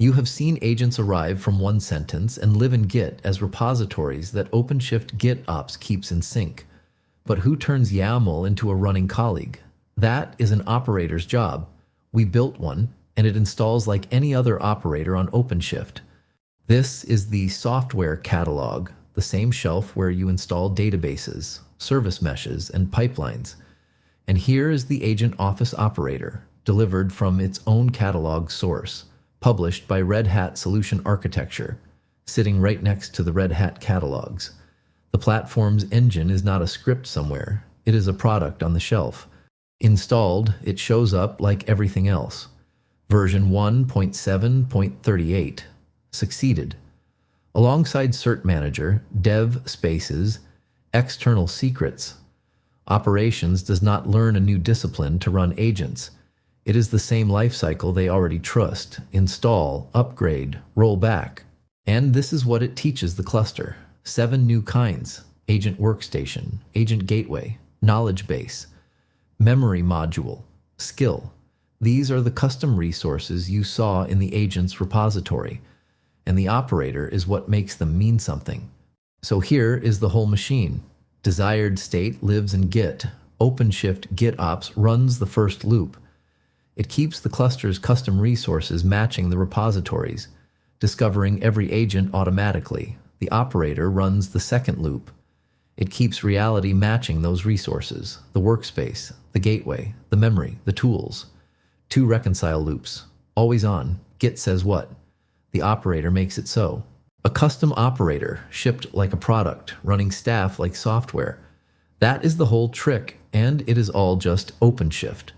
You have seen agents arrive from one sentence and live in Git as repositories that OpenShift GitOps keeps in sync. But who turns YAML into a running colleague? That is an operator's job. We built one, and it installs like any other operator on OpenShift. This is the software catalog, the same shelf where you install databases, service meshes, and pipelines. And here is the agent office operator, delivered from its own catalog source, published by Red Hat Solution Architecture, sitting right next to the Red Hat catalogs. The platform's engine is not a script somewhere, it is a product on the shelf. Installed, it shows up like everything else. Version 1.7.38. Succeeded. Alongside Cert Manager, Dev Spaces, External Secrets. Operations does not learn a new discipline to run agents. It is the same lifecycle they already trust: install, upgrade, roll back. And this is what it teaches the cluster. 7 new kinds: agent workstation, agent gateway, knowledge base, memory module, skill. These are the custom resources you saw in the agent's repository, and the operator is what makes them mean something. So here is the whole machine. Desired state lives in Git. OpenShift GitOps runs the first loop. It keeps the cluster's custom resources matching the repositories, discovering every agent automatically. The operator runs the second loop. It keeps reality matching those resources: the workspace, the gateway, the memory, the tools. 2 reconcile loops. Always on. Git says what? The operator makes it so. A custom operator, shipped like a product, running staff like software. That is the whole trick, and it is all just OpenShift.